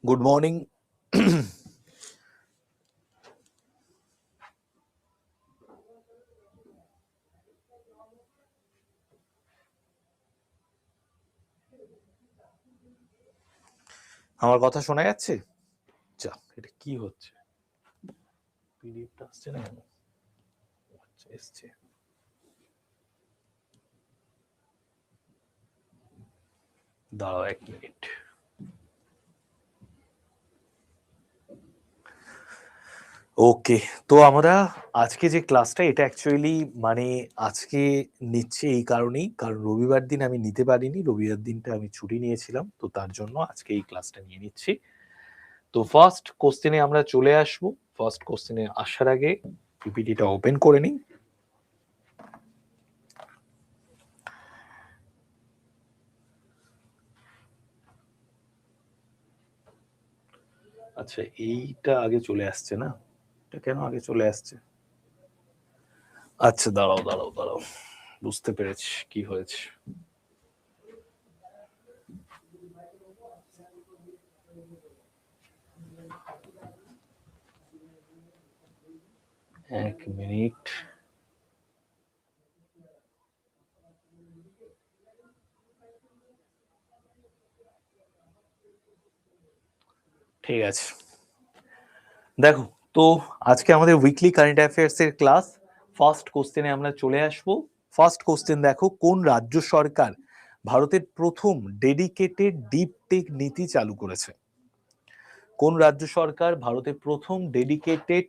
Good morning. আমার কথা শোনা যাচ্ছে? যা, এটা কি হচ্ছে? পিডিএফটা আসছে না কেন? আচ্ছা, এসছে। দাঁড়াও 1 মিনিট। ওকে, তো আমরা আজকে যে ক্লাসটা এটা অ্যাকচুয়ালি মানে আজকে নিচ্ছে এই কারণেই, কারণ রবিবার দিন আমি নিতে পারিনি। রবিবার দিনটা আমি ছুটি নিয়েছিলাম, তো তার জন্য আজকে এই ক্লাসটা নিয়ে নিচ্ছি। তো ফার্স্ট কোশ্চেনে আমরা চলে আসব। ফার্স্ট কোশ্চেনে আসার আগে পিপিটিটা ওপেন করে নিই। আচ্ছা, এইটা আগে চলে আসছে না? এটা কেন আগে চলে আসছে? আচ্ছা, দাঁড়াও, বুঝতে পেরেছি কি হয়েছে। এক মিনিট। ঠিক আছে, দেখো তো আজকে আমাদের উইকলি কারেন্ট অ্যাফেয়ার্স এর ক্লাস। ফার্স্ট কোশ্চেনে আমরা চলে আসব। ফার্স্ট কোশ্চেন দেখো, কোন রাজ্য সরকার ভারতের প্রথম ডেডিকেটেড ডিপ টেক নীতি চালু করেছে? কোন রাজ্য সরকার ভারতের প্রথম ডেডিকেটেড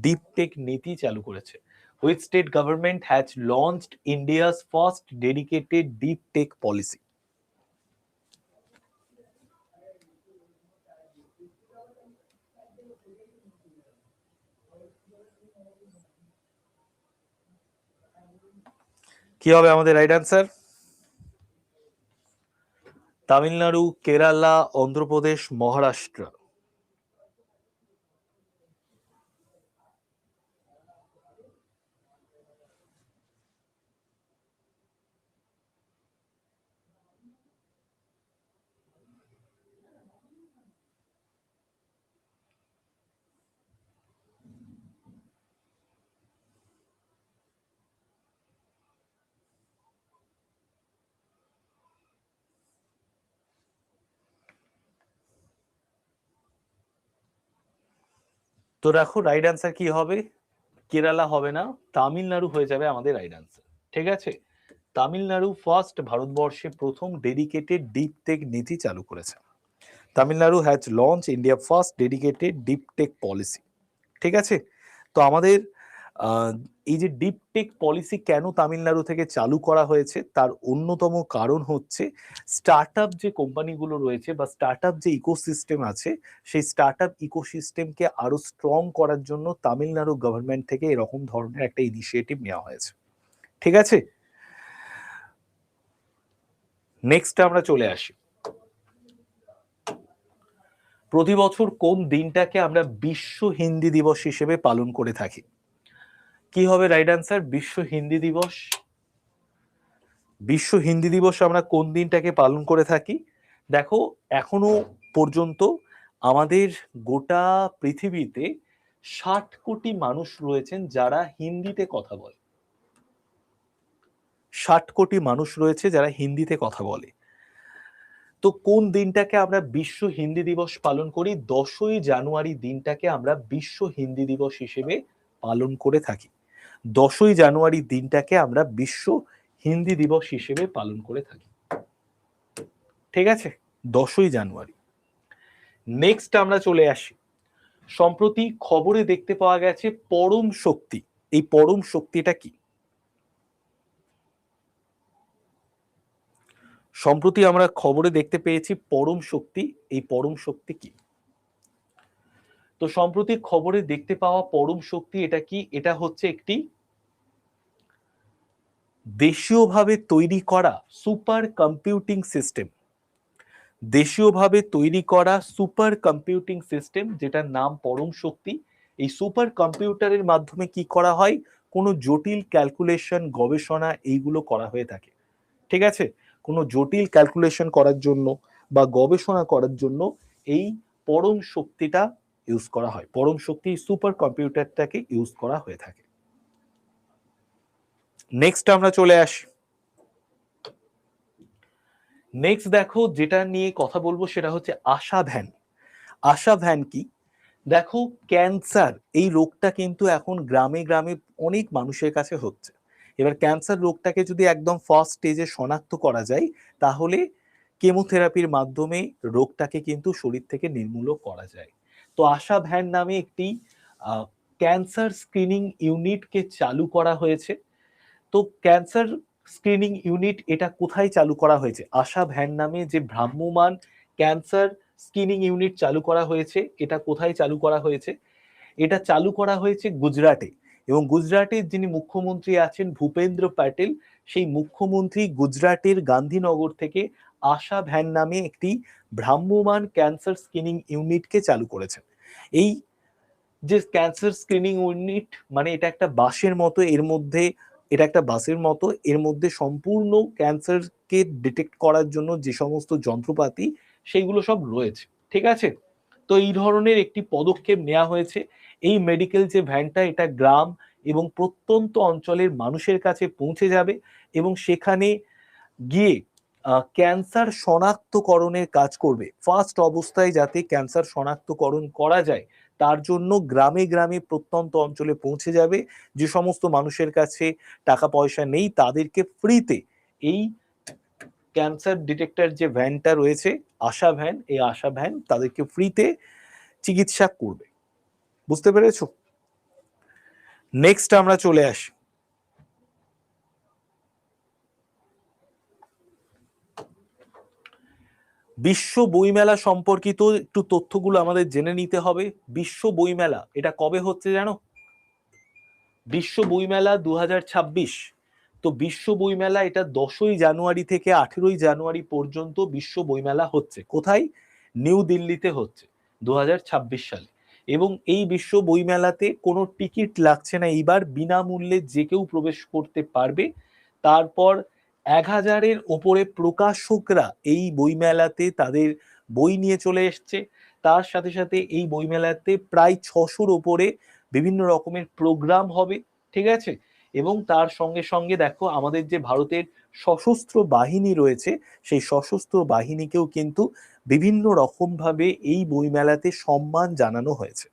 ডিপ টেক নীতি চালু করেছে? Which state government has launched India's first dedicated deep tech policy? কি হবে আমাদের রাইট অ্যান্সার? তামিলনাড়ু, কেরালা, অন্ধ্রপ্রদেশ, মহারাষ্ট্র। তো দেখো রাইট অ্যান্সার কি হবে? কেরালা হবে না, তামিলনাড়ু হয়ে যাবে আমাদের রাইট অ্যান্সার। ঠিক আছে, তামিলনাড়ু ফার্স্ট ভারতবর্ষে প্রথম ডেডিকেটেড ডিপ টেক নীতি চালু করেছে। Tamil Nadu has launch India first dedicated deep tech policy. ঠিক আছে, তো আমাদের এই যে ডিপ টেক পলিসি কেন তামিলনাড়ু থেকে চালু করা হয়েছে তার অন্যতম কারণ হচ্ছে স্টার্ট আপ যে কোম্পানিগুলো রয়েছে বা স্টার্ট আপ যে ইকোসিস্টেম আছে, সেই স্টার্ট আপ ইকোসিস্টেমকে আরো স্ট্রং করার জন্য তামিলনাড়ু গভর্নমেন্ট থেকে এরকম ধরনের একটা ইনিশিয়েটিভ নেওয়া হয়েছে। ঠিক আছে, নেক্সট আমরা চলে আসি। প্রতি বছর কোন দিনটাকে আমরা বিশ্ব হিন্দি দিবস হিসেবে পালন করে থাকি? কি হবে রাইট অ্যান্সার? বিশ্ব হিন্দি দিবস। বিশ্ব হিন্দি দিবস আমরা কোন দিনটাকে পালন করে থাকি? দেখো, এখনো পর্যন্ত আমাদের গোটা পৃথিবীতে 60 কোটি মানুষ রয়েছেন যারা হিন্দিতে কথা বলে। 60 কোটি মানুষ রয়েছে যারা হিন্দিতে কথা বলে। তো কোন দিনটাকে আমরা বিশ্ব হিন্দি দিবস পালন করি? 10ই জানুয়ারি দিনটাকে আমরা বিশ্ব হিন্দি দিবস হিসেবে পালন করে থাকি। 10ই জানুয়ারি দিনটাকে আমরা বিশ্ব হিন্দি দিবস হিসেবে পালন করে থাকি। ঠিক আছে, 10ই জানুয়ারি। নেক্সট আমরা চলে আসি। সম্প্রতি খবরে দেখতে পাওয়া গেছে পরম শক্তি। এই পরম শক্তিটা কি? সম্প্রতি আমরা খবরে দেখতে পেয়েছি পরম শক্তি। এই পরম শক্তি কি? তো সম্প্রতি খবরে দেখতে পাওয়া পরম শক্তি এটা কি? এটা হচ্ছে একটি দেশীয়ভাবে তৈরি করা সুপার কম্পিউটিং সিস্টেম। দেশীয়ভাবে তৈরি করা সুপার কম্পিউটিং সিস্টেম যেটার নাম পরম শক্তি। এই সুপার কম্পিউটারের মাধ্যমে কি করা হয়? কোনো জটিল ক্যালকুলেশন, গবেষণা এইগুলো করা হয়ে থাকে। ঠিক আছে, কোনো জটিল ক্যালকুলেশন করার জন্য বা গবেষণা করার জন্য এই পরম শক্তিটা ইউজ করা হয়, পরম শক্তি সুপার কম্পিউটারটাকে ইউজ করা হয়ে থাকে। নেক্সট আমরা চলে আসি, নেক্সট দেখো যেটা নিয়ে কথা বলবো সেটা হচ্ছে আশা ভ্যান। আশা ভ্যান কি? দেখো ক্যান্সার এই রোগটা কিন্তু এখন গ্রামে গ্রামে অনেক মানুষের কাছে হচ্ছে। এবার ক্যান্সার রোগটাকে যদি একদম ফার্স্ট স্টেজে শনাক্ত করা যায় তাহলে কেমোথেরাপির মাধ্যমে রোগটাকে কিন্তু শরীর থেকে নির্মূল করা যায়। তো আশা ভ্যান নামে একটি ক্যান্সার স্ক্রিনিং ইউনিটকে চালু করা হয়েছে। তো ক্যান্সার স্ক্রিনিং ইউনিট এটা কোথায় চালু করা হয়েছে? আশা ভ্যান নামে যে ভ্রাম্যমান ক্যান্সার স্ক্রিনিং ইউনিট চালু করা হয়েছে, এটা কোথায় চালু করা হয়েছে? এটা চালু করা হয়েছে গুজরাটে। এবং গুজরাটের যিনি মুখ্যমন্ত্রী আছেন ভূপেন্দ্র প্যাটেল, সেই মুখ্যমন্ত্রী গুজরাটের গান্ধীনগর থেকে আশা ভ্যান নামে একটি ভ্রাম্যমান ক্যান্সার স্ক্রিনিং ইউনিটকে চালু করেছেন। এই যে ক্যান্সার স্ক্রিনিং ইউনিট মানে এটা একটা বাসের মতো, এর মধ্যে এটা একটা বাসের মতো, এর মধ্যে সম্পূর্ণ ক্যান্সারকে ডিটেক্ট করার জন্য যে সমস্ত যন্ত্রপাতি সেইগুলো সব রয়েছে, ঠিক আছে? তো এই ধরনের একটি পদক্ষেপ নেওয়া হয়েছে। এই মেডিকেল যে ভ্যানটা এটা গ্রাম এবং প্রত্যন্ত অঞ্চলের মানুষের কাছে পৌঁছে যাবে এবং সেখানে গিয়ে ক্যান্সার শনাক্তকরণের কাজ করবে। ফার্স্ট অবস্থায় যাতে ক্যান্সার শনাক্তকরণ করা যায় তার জন্য গ্রামে গ্রামে প্রত্যন্ত অঞ্চলে পৌঁছে যাবে। যে সমস্ত মানুষের কাছে টাকা পয়সা নেই তাদেরকে ফ্রিতে এই ক্যান্সার ডিটেক্টর যে ভ্যানটা রয়েছে আশা ভ্যান, এই আশা ভ্যান তাদেরকে ফ্রিতে চিকিৎসা করবে। বুঝতে পেরেছো? নেক্সট আমরা চলে আসি, বিশ্ব বইমেলা সম্পর্কিত একটু তথ্যগুলো আমাদের জেনে নিতে হবে। বিশ্ব বইমেলা এটা কবে হচ্ছে জানো? বিশ্ব বইমেলা 2026। তো বিশ্ব বইমেলা এটা 10ই জানুয়ারি থেকে 18ই জানুয়ারি পর্যন্ত বিশ্ব বইমেলা হচ্ছে। কোথায়? নিউ দিল্লিতে হচ্ছে 2026 সালে। এবং এই বিশ্ব বইমেলাতে কোনো টিকিট লাগছে না, এইবার বিনামূল্যে যে কেউ প্রবেশ করতে পারবে। তারপর 1000-এর ওপরে প্রকাশকরা এই বইমেলাতে তাদের বই নিয়ে চলে এসছে। তার সাথে সাথে এই বইমেলাতে প্রায় 600-র ওপরে বিভিন্ন রকমের প্রোগ্রাম হবে, ঠিক আছে? এবং তার সঙ্গে সঙ্গে দেখো আমাদের যে ভারতের সশস্ত্র বাহিনী রয়েছে সেই সশস্ত্র বাহিনীকেও কিন্তু বিভিন্ন রকম ভাবে এই বইমেলাতে সম্মান জানানো হয়েছে,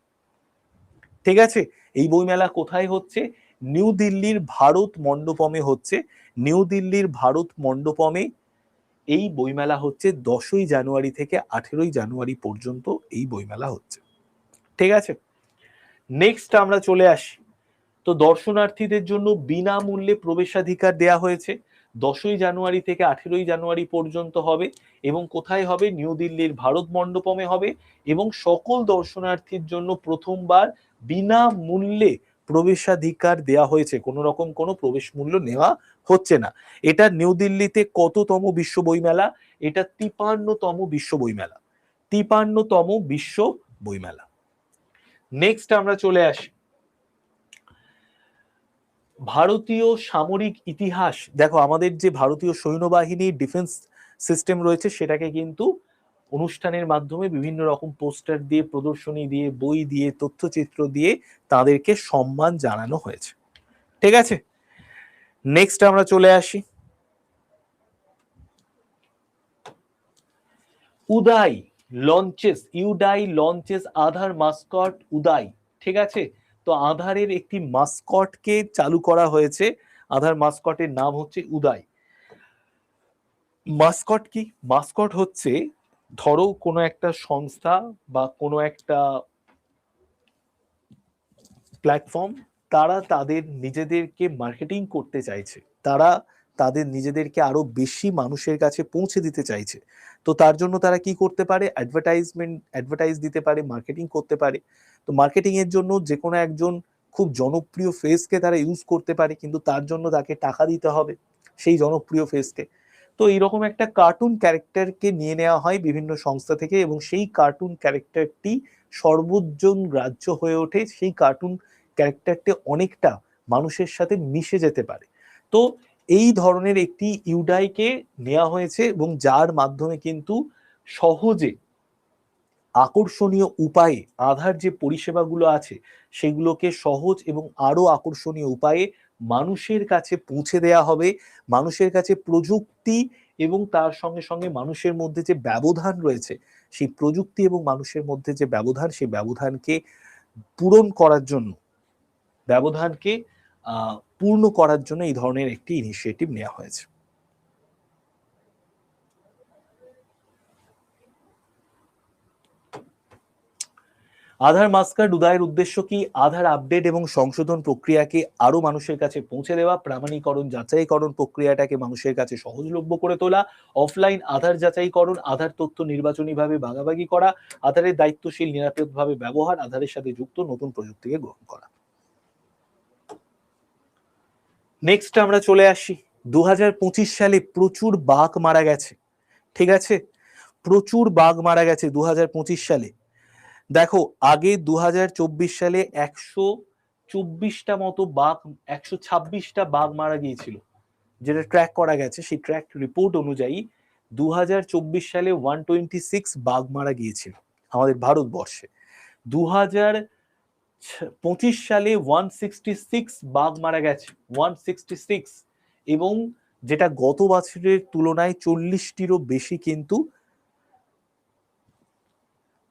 ঠিক আছে? এই বইমেলা কোথায় হচ্ছে? নিউ দিল্লির ভারত মণ্ডপমে হচ্ছে। নিউ দিল্লির ভারত মণ্ডপমে এই বইমেলা হচ্ছে 10ই জানুয়ারি থেকে 18ই জানুয়ারি পর্যন্ত এই বইমেলা হচ্ছে, ঠিক আছে? নেক্সট আমরা চলে আসি, তো দর্শনার্থীদের জন্য বিনামূল্যে প্রবেশাধিকার দেয়া হয়েছে। 10ই জানুয়ারি থেকে 18ই জানুয়ারি পর্যন্ত হবে এবং কোথায় হবে? নিউ দিল্লির ভারত মণ্ডপমে হবে এবং সকল দর্শনার্থীর জন্য প্রথমবার বিনামূল্যে প্রবেশাধিকার দেয়া হয়েছে, কোনো রকম কোনো প্রবেশ মূল্য নেওয়া হচ্ছে না। এটা নিউ দিল্লিতে কততম বিশ্ব বইমেলা? এটা 53তম বিশ্ব বইমেলা, 53তম বিশ্ব বইমেলা। নেক্সট আমরা চলে আসি, ভারতীয় সামরিক ইতিহাস। দেখো আমাদের যে ভারতীয় সৈন্যবাহিনী ডিফেন্স সিস্টেম রয়েছে সেটাকে কিন্তু অনুষ্ঠানের মাধ্যমে বিভিন্ন রকম পোস্টার দিয়ে, প্রদর্শনী দিয়ে, বই দিয়ে, তথ্যচিত্র দিয়ে তাদেরকে সম্মান জানানো হয়েছে, ঠিক আছে? নেক্সট আমরা চলে আসি, উদয় লঞ্চেস, ইউডাই লঞ্চেস আধার মাস্কট উদয়, ঠিক আছে? তো আধারের একটি মাস্কটকে চালু করা হয়েছে, আধার মাস্কটের নাম হচ্ছে উদয়। মাস্কট কি? মাস্কট হচ্ছে ধরো কোনো একটা সংস্থা বা কোনো একটা প্ল্যাটফর্ম, তারা তাদের নিজেদেরকে মার্কেটিং করতে চাইছে, তারা তাদের নিজেদেরকে আরো বেশি মানুষের কাছে পৌঁছে দিতে চাইছে। তো তার জন্য তারা কি করতে পারে? অ্যাডভার্টাইজ দিতে পারে, মার্কেটিং করতে পারে। তো মার্কেটিং এর জন্য যে কোনো একজন খুব জনপ্রিয় ফেসকে তারা ইউজ করতে পারে, কিন্তু তার জন্য তাকে টাকা দিতে হবে সেই জনপ্রিয় ফেসকে। তো এইরকম একটা কার্টুন ক্যারেক্টারকে নিয়ে নেওয়া হয় বিভিন্ন সংস্থা থেকে এবং সেই কার্টুন ক্যারেক্টারটি সর্বজন গ্রাহ্য হয়ে ওঠে, সেই কার্টুন ক্যারেক্টারটি অনেকটা মানুষের সাথে মিশে যেতে পারে। তো এই ধরনের একটি ইউডাইকে নেওয়া হয়েছে এবং যার মাধ্যমে কিন্তু সহজে আকর্ষণীয় উপায়ে আধার যে পরিষেবাগুলো আছে সেগুলোকে সহজ এবং আরো আকর্ষণীয় উপায়ে মানুষের কাছে পৌঁছে দেয়া হবে। মানুষের কাছে প্রযুক্তি এবং তার সঙ্গে সঙ্গে মানুষের মধ্যে যে ব্যবধান রয়েছে, সেই প্রযুক্তি এবং মানুষের মধ্যে যে ব্যবধান, সেই ব্যবধানকে পূরণ করার জন্য, ব্যবধানকে পূর্ণ করার জন্য এই ধরনের একটি ইনিশিয়েটিভ নেওয়া হয়েছে। আধার মাস্কার্ড উদয়ের উদ্দেশ্য কি? আধার আপডেট এবং সংশোধন প্রক্রিয়াকে আরো মানুষের কাছে পৌঁছে দেওয়া, প্রামাণিকরণ যাচাইকরণ প্রক্রিয়াটাকে মানুষের কাছে সহজলভ্য করে তোলা, অফলাইন আধার যাচাইকরণ, আধার তথ্য নির্বাচনীভাবে ভাগাভাগি করা, আধারের দায়িত্বশীল নিরাপদভাবে ব্যবহার, আধারের সাথে যুক্ত নতুন প্রযুক্তিকে গ্রহণ করা। নেক্সট আমরা চলে আসি 2025 সালে প্রচুর বাঘ মারা গেছে, ঠিক আছে, প্রচুর বাঘ মারা গেছে 2025 সালে। দেখো আগে 2024 সালে 124টা মতো বাঘ, 126টা বাঘ মারা গিয়েছিল, যেটা ট্র্যাক করা গেছে। সেই ট্র্যাক রিপোর্ট অনুযায়ী 2024 সালে 126 বাঘ মারা গিয়েছিল আমাদের ভারতবর্ষে। 2025 সালে 166 বাঘ মারা গেছে, 166, এবং যেটা গত বছরের তুলনায় 40টিরও বেশি কিন্তু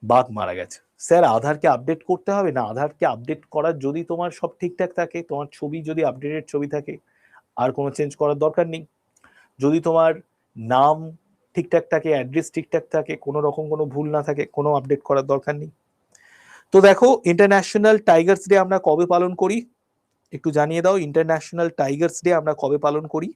বাঘ মারা গেছে। স্যার আধারকে আপডেট করতে হবে না? আধারকে আপডেট করার যদি তোমার সব ঠিকঠাক থাকে, তোমার ছবি যদি আপডেটেড ছবি থাকে, আর কোনো চেঞ্জ করার দরকার নেই। যদি তোমার নাম ঠিকঠাক থাকে, অ্যাড্রেস ঠিকঠাক থাকে, কোনো রকম কোনো ভুল না থাকে, কোনো আপডেট করার দরকার নেই। তো দেখো ইন্টারন্যাশনাল টাইগার্স ডে আমরা কবে পালন করি একটু জানিয়ে দাও। ইন্টারন্যাশনাল টাইগার্স ডে আমরা কবে পালন করি?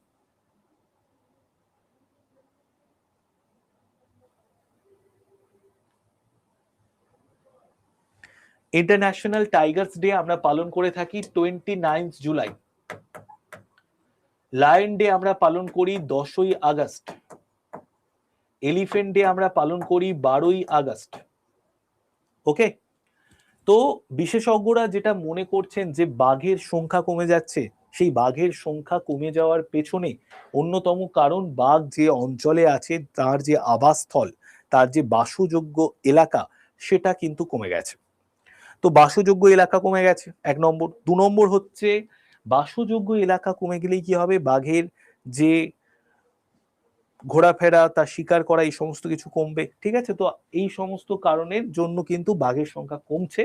ইন্টারন্যাশনাল টাইগার্স ডে আমরা পালন করে থাকি 29 জুলাই। লায়ন ডে আমরা পালন করি 10ই আগস্ট। এলিফেন্ট ডে আমরা পালন করি 12ই আগস্ট। ওকে, তো বিশেষজ্ঞরা যেটা মনে করছেন যে বাঘের সংখ্যা কমে যাচ্ছে, সেই বাঘের সংখ্যা কমে যাওয়ার পেছনে অন্যতম কারণ বাঘ যে অঞ্চলে আছে তার যে আবাসস্থল, তার যে বাসযোগ্য এলাকা, সেটা কিন্তু কমে গেছে। তো বাসযোগ্য এলাকা কমে গেছে 1 নম্বর। 2 নম্বর হচ্ছে বাসযোগ্য এলাকা কমে গেলেই কি হবে, বাঘের যে ঘোরাফেরা, তার শিকার করা, এই সমস্ত কিছু কমবে, ঠিক আছে। তো এই সমস্ত কারণের জন্য কিন্তু বাঘের সংখ্যা কমছে,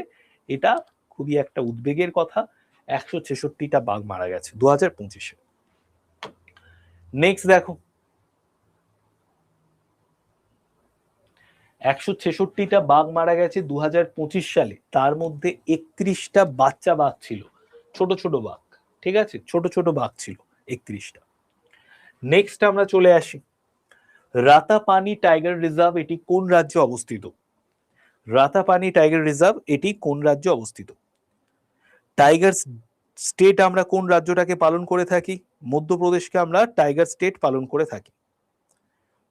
এটা খুবই একটা উদ্বেগের কথা। 166টা বাঘ মারা গেছে 2025-এ। নেক্সট দেখো 166টা বাঘ মারা গেছে 2025 সালে, তার মধ্যে 31টা বাচ্চা বাঘ ছিল, ছোট ছোট বাঘ, ঠিক আছে, ছোট ছোট বাঘ ছিল 31টা। নেক্সট আমরা চলে আসি রাতাপানি টাইগার রিজার্ভ, এটি কোন রাজ্যে অবস্থিত? রাতাপানি টাইগার রিজার্ভ এটি কোন রাজ্যে অবস্থিত? টাইগার স্টেট আমরা কোন রাজ্যটাকে পালন করে থাকি? মধ্যপ্রদেশকে আমরা টাইগার স্টেট পালন করে থাকি।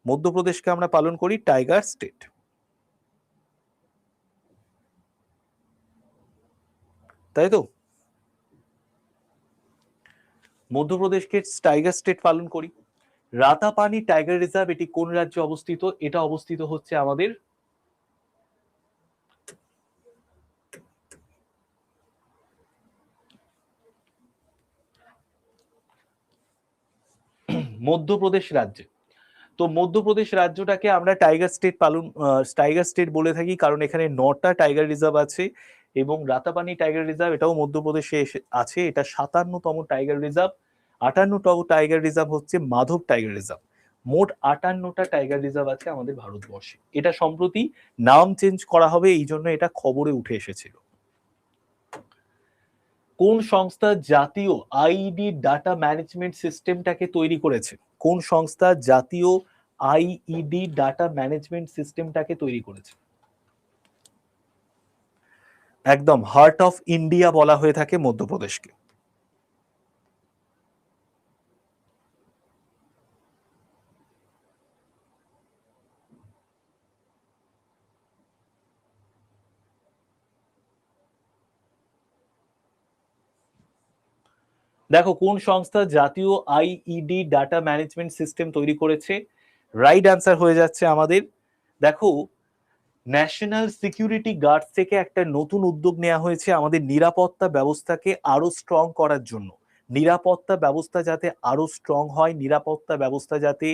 মধ্যপ্রদেশকে আমরা পালন করি টাইগার স্টেট, তাই তো? মধ্যপ্রদেশকে টাইগার স্টেট পালন করি। রাতাপানি টাইগার রিজার্ভ এটি কোন রাজ্যে অবস্থিত? এটা অবস্থিত হচ্ছে আমাদের মধ্যপ্রদেশ রাজ্যে। তো মধ্যপ্রদেশ রাজ্যটাকে আমরা টাইগার স্টেট বলে থাকি, কারণ এখানে 9টা টাইগার রিজার্ভ আছে, এবং রাতাপানি টাইগার রিজার্ভ এটাও মধ্যপ্রদেশে আছে। এটা 57তম টাইগার রিজার্ভ। 58তম টাইগার রিজার্ভ হচ্ছে মাধব টাইগার রিজার্ভ। মোট 58টা টাইগার রিজার্ভ আছে আমাদের ভারতবর্ষে। এটা সম্প্রতি নাম চেঞ্জ করা হবে, এই জন্য এটা খবরে উঠে এসেছিল। কোন সংস্থা জাতীয় আইইডি ডাটা ম্যানেজমেন্ট সিস্টেমটাকে তৈরি করেছে? কোন সংস্থা জাতীয় আইইডি ডাটা ম্যানেজমেন্ট সিস্টেমটাকে তৈরি করেছে? একদম হার্ট অফ ইন্ডিয়া বলা হয়ে থাকে মধ্যপ্রদেশকে। দেখো কোন সংস্থা জাতীয় আইইডি ডাটা ম্যানেজমেন্ট সিস্টেম তৈরি করেছে? রাইট অ্যান্সার হয়ে যাচ্ছে আমাদের, দেখো ন্যাশনাল সিকিউরিটি গার্ড থেকে একটা নতুন উদ্যোগ নেওয়া হয়েছে আমাদের নিরাপত্তা ব্যবস্থাকে আরো স্ট্রং করার জন্য। নিরাপত্তা ব্যবস্থা যাতে আরো স্ট্রং হয়, নিরাপত্তা ব্যবস্থা যাতে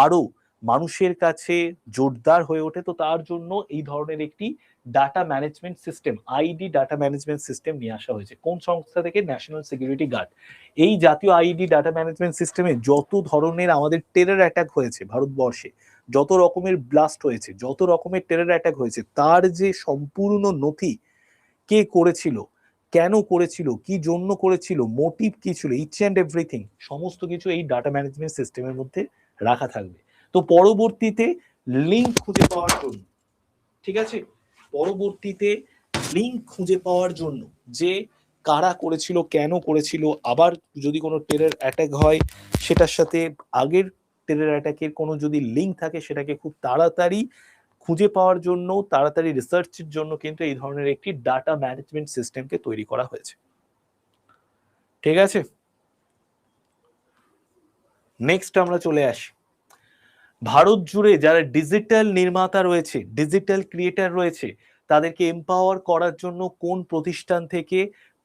আরো মানুষের কাছে জোরদার হয়ে ওঠে, তো তার জন্য এই ধরনের একটি data management system, ID data management system নিয়ে আসা হয়েছে। কোন সংস্থা থেকে? National security guard. এই জাতীয় আইডি ডাটা ম্যানেজমেন্ট সিস্টেমে যত ধরনের আমাদের টেরর অ্যাটাক হয়েছে ভারতবর্ষে, যত রকমের ব্লাস্ট হয়েছে, যত রকমের টেরর অ্যাটাক হয়েছে, তার যে সম্পূর্ণ নথি, কে করেছিল, কেন করেছিল, কি জন্য করেছিল, মোটিভ কি ছিল, ইচ অ্যান্ড এভরিথিং, সমস্ত কিছু এই ডাটা ম্যানেজমেন্ট সিস্টেমের মধ্যে রাখা থাকবে। তো পরবর্তীতে লিঙ্ক খুঁজে পাওয়ার জন্য, ঠিক আছে, পরবর্তীতে লিঙ্ক খুঁজে পাওয়ার জন্য যে কারা করেছিল, কেন করেছিল, আবার যদি কোনো টেরর অ্যাটাক হয় সেটার সাথে আগের টেরর অ্যাটাকের কোনো যদি লিঙ্ক থাকে সেটাকে খুব তাড়াতাড়ি খুঁজে পাওয়ার জন্য, তাড়াতাড়ি রিসার্চের জন্য কিন্তু এই ধরনের একটি ডাটা ম্যানেজমেন্ট সিস্টেমকে তৈরি করা হয়েছে। ঠিক আছে, নেক্সট আমরা চলে আসি। ভারত জুড়ে যারা ডিজিটাল নির্মাতা রয়েছে, ডিজিটাল ক্রিয়েটার রয়েছে, তাদেরকে এম্পাওয়ার করার জন্য কোন প্রতিষ্ঠান থেকে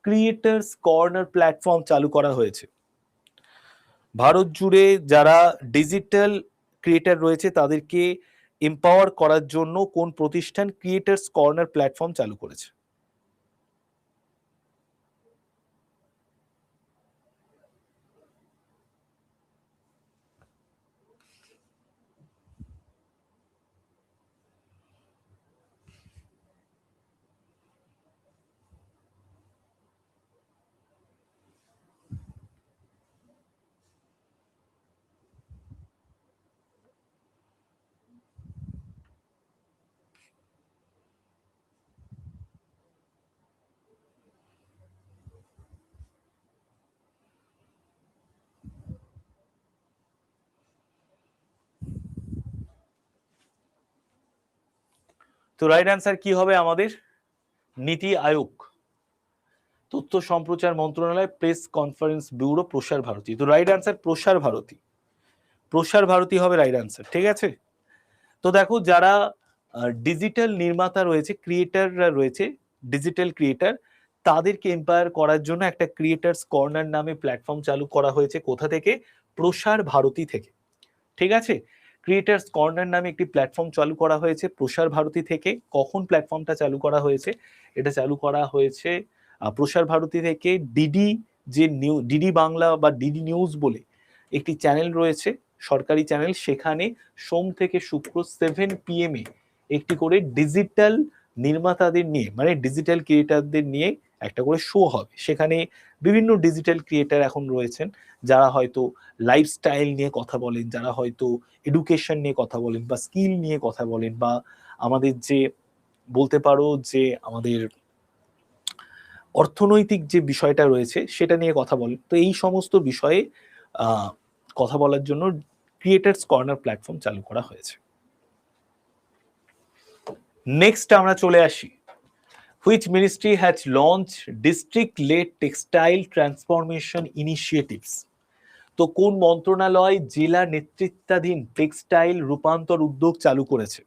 ক্রিয়েটার্স কর্নার প্ল্যাটফর্ম চালু করা হয়েছে? ভারত জুড়ে যারা ডিজিটাল ক্রিয়েটার রয়েছে তাদেরকে এম্পাওয়ার করার জন্য কোন প্রতিষ্ঠান ক্রিয়েটার্স কর্নার প্ল্যাটফর্ম চালু করেছে? তো রাইট অ্যান্সার কি হবে আমাদের? নীতি আয়োগ, তথ্য সম্প্রচার মন্ত্রণালয়, প্রেস কনফারেন্স ব্যুরো, প্রসার ভারতী। তো রাইট অ্যান্সার প্রসার ভারতী, প্রসার ভারতী হবে রাইট অ্যান্সার। ঠিক আছে, তো দেখো যারা ডিজিটাল নির্মাতা রয়েছে, ক্রিয়েটাররা রয়েছে, ডিজিটাল ক্রিয়েটার, তাদেরকে এম্পায়ার করার জন্য একটা ক্রিয়েটার্স কর্নার নামে প্ল্যাটফর্ম চালু করা হয়েছে। কোথা থেকে? প্রসার ভারতী থেকে। ঠিক আছে, ক্রিয়েটার্স কর্নার নামে একটি প্ল্যাটফর্ম চালু করা হয়েছে প্রসার ভারতী থেকে। কখন প্ল্যাটফর্মটা চালু করা হয়েছে? এটা চালু করা হয়েছে প্রসার ভারতী থেকে। ডিডি যে ডিডি বাংলা বা ডিডি নিউজ বলে একটি চ্যানেল রয়েছে, সরকারি চ্যানেল, সেখানে সোম থেকে শুক্র 7 PM এ একটি করে ডিজিটাল নির্মাতাদের নিয়ে, মানে ডিজিটাল ক্রিয়েটারদের নিয়ে একটা করে শো হবে। সেখানে বিভিন্ন ডিজিটাল ক্রিয়েটার এখন রয়েছেন যারা হয়তো লাইফস্টাইল নিয়ে কথা বলেন, যারা হয়তো এডুকেশন নিয়ে কথা বলেন, বা স্কিল নিয়ে কথা বলেন, বা আমাদের যে বলতে পারো যে আমাদের অর্থনৈতিক যে বিষয়টা রয়েছে সেটা নিয়ে কথা বলেন। তো এই সমস্ত বিষয়ে কথা বলার জন্য ক্রিয়েটার্স কর্নার প্ল্যাটফর্ম চালু করা হয়েছে। নেক্সট আমরা চলে আসি, which ministry has launched district-led textile transformation initiatives? তো কোন মন্ত্রণালয় জেলা নেতৃত্বাধীন টেক্সটাইল রূপান্তর উদ্যোগ চালু করেছে?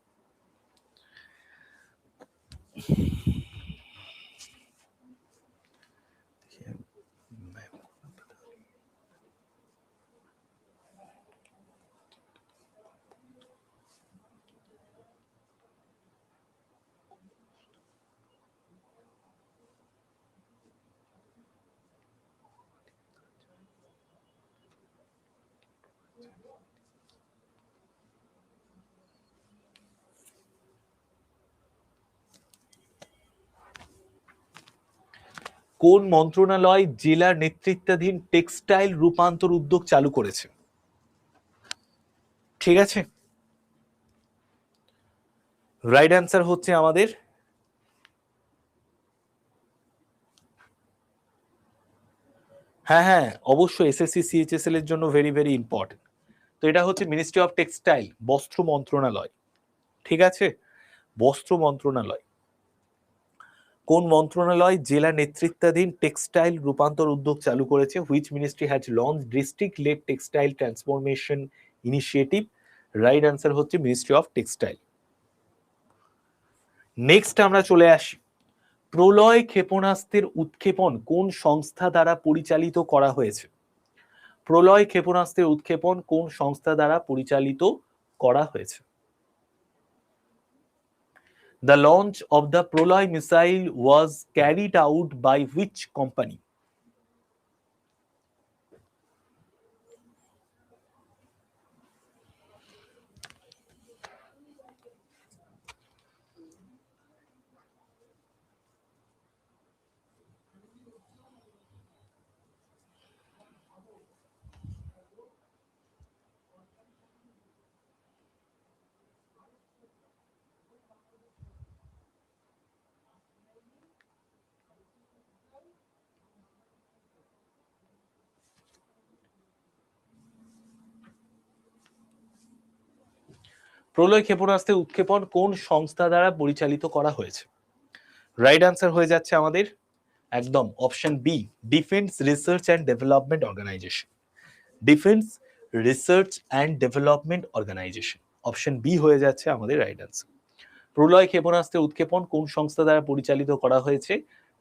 কোন মন্ত্রণালয় জেলা নেতৃত্বাধীন টেক্সটাইল রূপান্তর উদ্যোগ চালু করেছে? ঠিক আছে, রাইট অ্যান্সার হচ্ছে আমাদের হ্যাঁ হ্যাঁ অবশ্যই এসএসসি সিএইচএসএল এর জন্য ভেরি ভেরি ইম্পর্টেন্ট। তো এটা হচ্ছে মিনিস্ট্রি অফ টেক্সটাইল, বস্ত্র মন্ত্রণালয়। ঠিক আছে, বস্ত্র মন্ত্রণালয়। কোন মন্ত্রণালয় জেলা নেতৃত্বাধীন টেক্সটাইল রূপান্তর উদ্যোগ চালু করেছে? Which ministry has launch district led textile transformation initiative? Right answer হচ্ছে মিনিস্ট্রি অফ টেক্সটাইল। নেক্সট আমরা চলে আসি, প্রলয় ক্ষেপণাস্ত্রের উৎক্ষেপণ কোন সংস্থা দ্বারা পরিচালিত করা হয়েছে? প্রলয় ক্ষেপণাস্ত্রের উৎক্ষেপণ কোন সংস্থা দ্বারা পরিচালিত করা হয়েছে? The launch of the Proloy missile was carried out by which company? প্রলয় ক্ষেপণাস্ত্রের উৎক্ষেপণ কোন সংস্থা দ্বারা পরিচালিত করা হয়েছে? রাইট আনসার হয়ে যাচ্ছে আমাদের একদম option B, defence research and development organisation. Defence research and development organisation, option B হয়ে যাচ্ছে আমাদের রাইট আনসার। প্রলয় ক্ষেপণাস্ত্রের উৎক্ষেপণ কোন সংস্থা দ্বারা পরিচালিত করা হয়েছে?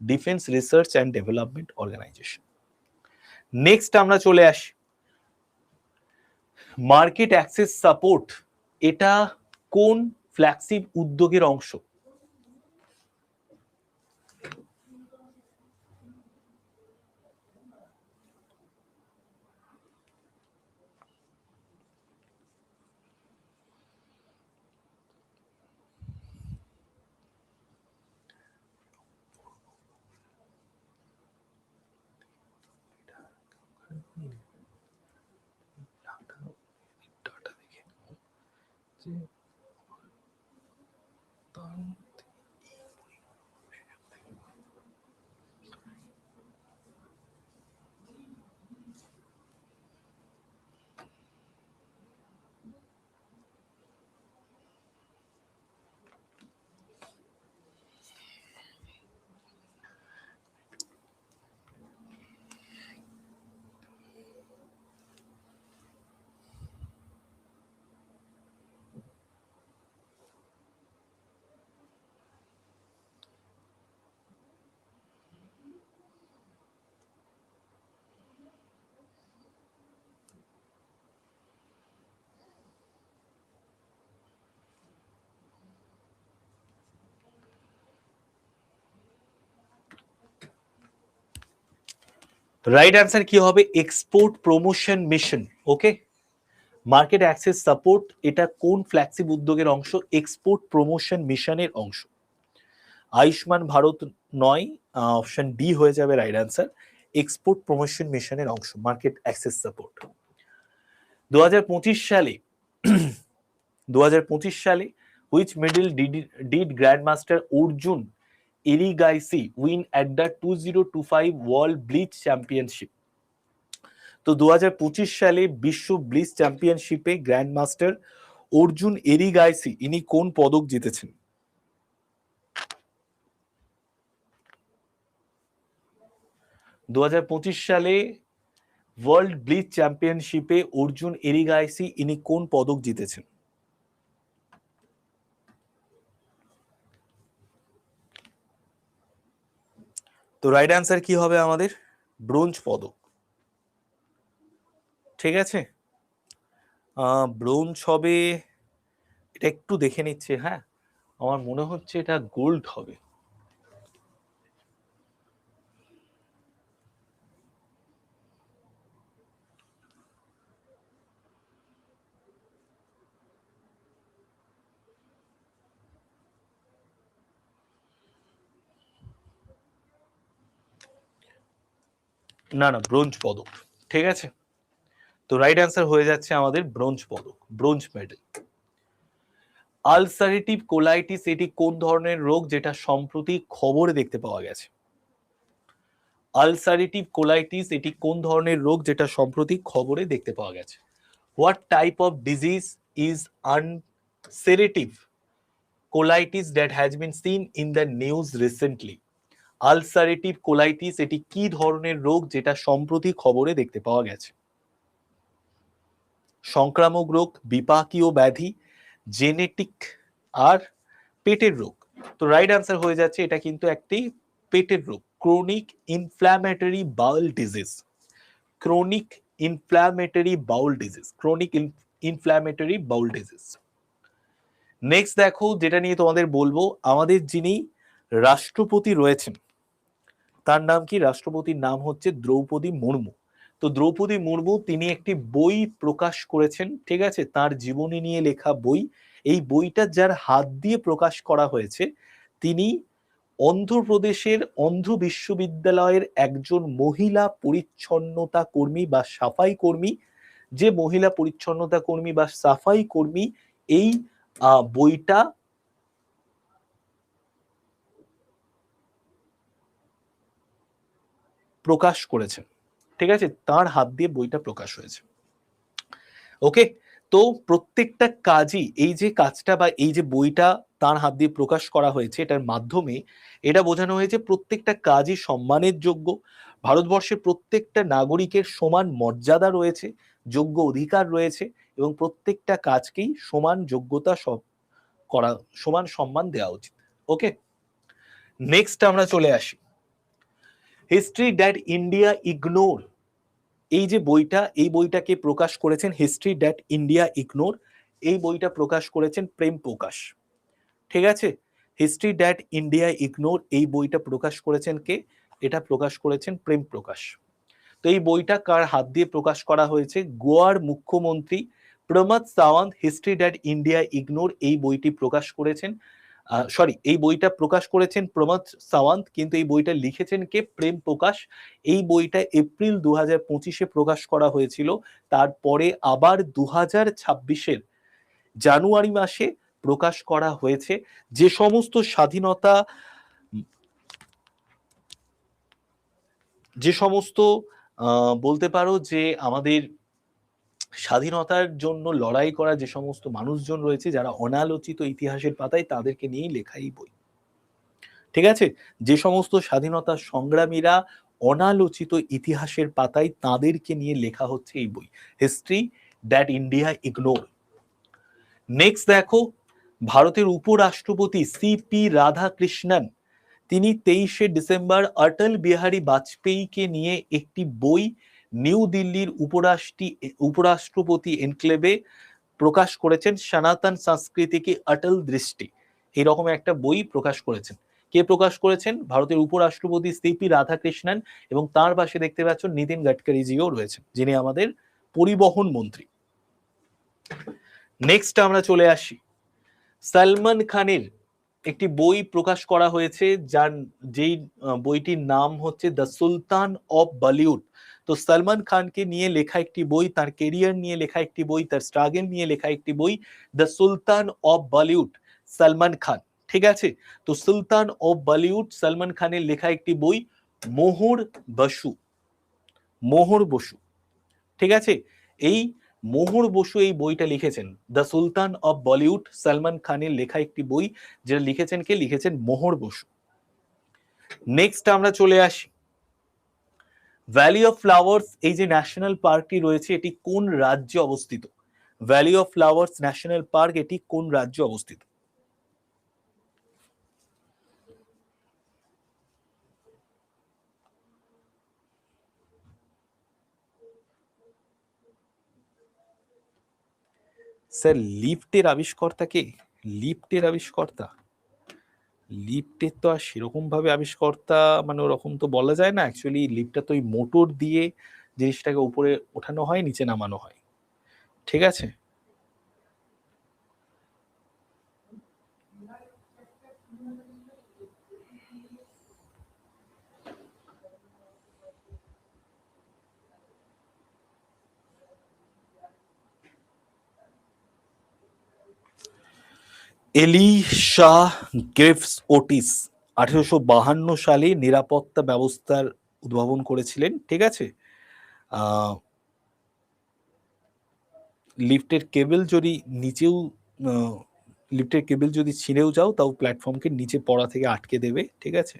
Defence research and development organisation. Next আমরা চলে আসি, মার্কেট অ্যাক্সেস সাপোর্ট এটা কোন ফ্ল্যাগশিপ উদ্যোগের অংশ? রাইট আনসার কি হবে? Export promotion mission. Okay, market access support এটা কোন ফ্ল্যাগশিপ উদ্যোগের অংশ? এক্সপোর্ট প্রমোশন মিশনের অংশ। আয়ুষ্মান ভারত নয়, অপশন ডি হয়ে যাবে রাইট আনসার, এক্সপোর্ট প্রমোশন মিশনের অংশ মার্কেট অ্যাক্সেস সাপোর্ট। 2025 সালে 2025 সালে which medal did grandmaster Arjun Erigaisi win at the 2025 world bleach championship? তো 2025 সালে বিশ্ব ব্লিচ চ্যাম্পিয়নশিপে গ্র্যান্ডমাস্টার অর্জুন এরিগাইসি ইনি কোন পদক জিতেছেন? দু সালে ওয়ার্ল্ড ব্লিচ চ্যাম্পিয়নশিপে অর্জুন এরিগাইসি ইনি কোন পদক জিতেছেন? তো রাইট অ্যান্সার কি হবে আমাদের? ব্রোঞ্জ পদক। ঠিক আছে, ব্রোঞ্জ হবে, এটা একটু দেখে নিচ্ছে। হ্যাঁ, আমার মনে হচ্ছে এটা গোল্ড হবে। না না, ব্রোঞ্জ পদক। ঠিক আছে, তো রাইট অ্যান্সার হয়ে যাচ্ছে আমাদের ব্রোঞ্জ পদক, ব্রোঞ্জ মেডেল। আলসারেটিভ কোলাইটিস এটি কোন ধরনের রোগ যেটা সম্প্রতি খবরে দেখতে পাওয়া গেছে? আলসারেটিভ কোলাইটিস এটি কোন ধরনের রোগ যেটা সম্প্রতি খবরে দেখতে পাওয়া গেছে? What type of disease is ulcerative colitis that has been seen in the news recently? Ulcerative colitis এটি কি ধরনের রোগ যেটা সম্প্রতি খবরে দেখতে পাওয়া গেছে? সংক্রামক রোগ, বিপাকীয় ব্যাধি, জেনেটিক আর পেটের রোগ? তো রাইট আনসার হয়ে যাচ্ছে এটা কিন্তু একটি পেটের রোগ, chronic inflammatory bowel disease. Chronic inflammatory bowel disease, chronic inflammatory bowel disease. Next দেখো যেটা নিয়ে তোমাদের বলবো, আমাদের যিনি রাষ্ট্রপতি রয়েছেন তার নাম কি? রাষ্ট্রপতির নাম হচ্ছে দ্রৌপদী মুর্মু। তো দ্রৌপদী মুর্মু তিনি একটি বই প্রকাশ করেছেন, ঠিক আছে, তার জীবনী নিয়ে লেখা বই। এই বইটা যার হাত দিয়ে প্রকাশ করা হয়েছে তিনি অন্ধ্রপ্রদেশের অন্ধ্র বিশ্ববিদ্যালয়ের একজন মহিলা পরিচ্ছন্নতা কর্মী বা সাফাই কর্মী। যে মহিলা পরিচ্ছন্নতা কর্মী বা সাফাই কর্মী এই বইটা প্রকাশ করেছেন, ঠিক আছে, তার হাত দিয়ে বইটা প্রকাশ হয়েছে। ওকে, তো প্রত্যেকটা কাজই, এই যে কাজটা বা এই যে বইটা তার হাত দিয়ে প্রকাশ করা হয়েছে, এটার মাধ্যমে এটা বোঝানো হয়েছে প্রত্যেকটা কাজই সম্মানের যোগ্য। ভারতবর্ষের প্রত্যেকটা নাগরিকের সমান মর্যাদা রয়েছে, যোগ্য অধিকার রয়েছে, এবং প্রত্যেকটা কাজকেই সমান যোগ্যতা সব করা, সমান সম্মান দেওয়া উচিত। ওকে, নেক্সট আমরা চলে আসি হিস্ট্রি দ্যাট ইন্ডিয়া ইগনোর। এই যে বইটা, এই বইটাকে প্রকাশ করেছেন হিস্ট্রি দ্যাট ইন্ডিয়া ইগনোর, এই বইটা প্রকাশ করেছেন প্রেম প্রকাশ, ঠিক আছে। হিস্ট্রি দ্যাট ইন্ডিয়া ইগনোর এই বইটা প্রকাশ করেছেন কে? এটা প্রকাশ করেছেন প্রেম প্রকাশ। তো এই বইটা কার হাত দিয়ে প্রকাশ করা হয়েছে? গোয়ার মুখ্যমন্ত্রী Pramod Sawant history that India ignore এই বইটি প্রকাশ করেছেন। এই বইটা প্রকাশ করেছেন প্রমোদ সাওয়ান্ত, কিন্তু এই বইটা লিখেছেন কে? প্রেম প্রকাশ। এই বইটা এপ্রিল 2025-এ প্রকাশ করা হয়েছিল, তারপরে আবার 2026-এর জানুয়ারি মাসে প্রকাশ করা হয়েছে। যে সমস্ত স্বাধীনতা, যে সমস্ত বলতে পারো যে আমাদের স্বাধীনতার জন্য লড়াই করা যে সমস্ত মানুষজন রয়েছে যারা অনালোচিত ইতিহাসের পাতায়, তাদেরকে নিয়েই লেখা এই বই, ঠিক আছে। যে সমস্ত স্বাধীনতা সংগ্রামীরা অনালোচিত ইতিহাসের পাতায়, তাদেরকে নিয়ে লেখা হচ্ছে এই বই, history that India ignore. Next দেখো, ভারতের উপরাষ্ট্রপতি সিপি রাধাকৃষ্ণন তিনি 23শে ডিসেম্বর অটল বিহারী বাজপেয়ীকে নিয়ে একটি বই নিউ দিল্লির উপরাষ্ট্রপতি এনক্লেভে প্রকাশ করেছেন, সনাতন সংস্কৃতি কি অটল দৃষ্টি, এরকম একটা বই প্রকাশ করেছেন। কে প্রকাশ করেছেন? ভারতের উপরাষ্ট্রপতি সিপি রাধাকৃষ্ণন, এবং তার পাশে দেখতে পাচ্ছ নীতিন গাডকারিজিও রয়েছেন, যিনি আমাদের পরিবহন মন্ত্রী। নেক্সট আমরা চলে আসি, সালমান খানের একটি বই প্রকাশ করা হয়েছে, যেই বইটির নাম হচ্ছে দ্য সুলতান অফ বলিউড। তো সালমান খানকে নিয়ে লেখা একটি বই, তার কেরিয়ার নিয়ে লেখা একটি বই, তার স্ট্রাগল নিয়ে লেখা একটি বই, the Sultan of Bollywood Salman Khan, ঠিক আছে। তো সুলতান অফ বলিউড সালমান খানের লেখা একটি বই, মোহর বসু, মোহর বসু, ঠিক আছে। এই মোহর বসু এই বইটা লিখেছেন, the Sultan of Bollywood Salman খানের লেখা একটি বই, যেটা লিখেছেন কে? লিখেছেন মোহর বসু। নেক্সট আমরা চলে আসি, ভ্যালি অফ ফ্লাওয়ার্স এই যে ন্যাশনাল পার্কটি রয়েছে এটি কোন রাজ্যে অবস্থিত? Valley of flowers national park এটি কোন রাজ্যে অবস্থিত? স্যার লিফটের আবিষ্কর্তা কে? লিফটের আবিষ্কর্তা, লিফটের তো আর সেরকম ভাবে আবিষ্কর্তা মানে ওরকম তো বলা যায় না। অ্যাকচুয়ালি লিফটটা তো ওই মোটর দিয়ে জিনিসটাকে উপরে ওঠানো হয়, নিচে নামানো হয়, ঠিক আছে। এলিশা গ্রিফস ওটিস 1852 সালে নিরাপত্তা ব্যবস্থার উদ্ভাবন করেছিলেন, ঠিক আছে। লিফটের কেবল যদি নিচেও লিফটের কেবল যদি ছিঁড়েও যাও তাও প্ল্যাটফর্মকে নিচে পড়া থেকে আটকে দেবে, ঠিক আছে।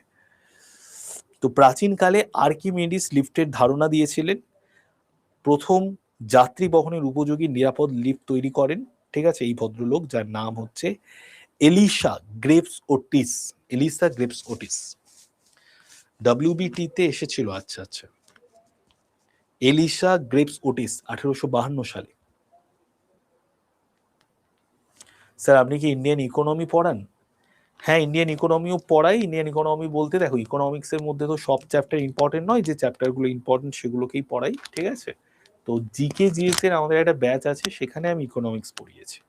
তো প্রাচীনকালে আর্কিমিডিস লিফটের ধারণা দিয়েছিলেন, প্রথম যাত্রী বহনের উপযোগী নিরাপদ লিফট তৈরি করেন, ঠিক আছে, এই ভদ্রলোক, যার নাম হচ্ছে Elisha Graves Otis, Elisha Graves Otis WBT তে এসেছিল। আচ্ছা আচ্ছা, এলিসা গ্রেভস ওটিস 1852 সালে। স্যার আপনি কি ইন্ডিয়ান ইকোনমি পড়ান? হ্যাঁ, ইন্ডিয়ান ইকোনমিও পড়াই। ইন্ডিয়ান ইকোনমি বলতে দেখো, ইকোনমিক্স এর মধ্যে তো সব চ্যাপ্টার ইম্পর্টেন্ট নয়, যে চ্যাপ্টারগুলো ইম্পর্টেন্ট সেগুলোকেই পড়াই, ঠিক আছে? তো জিকে জিএস এর আমাদের একটা ব্যাচ আছে, সেখানে আমি ইকোনমিক্স পড়িয়েছি।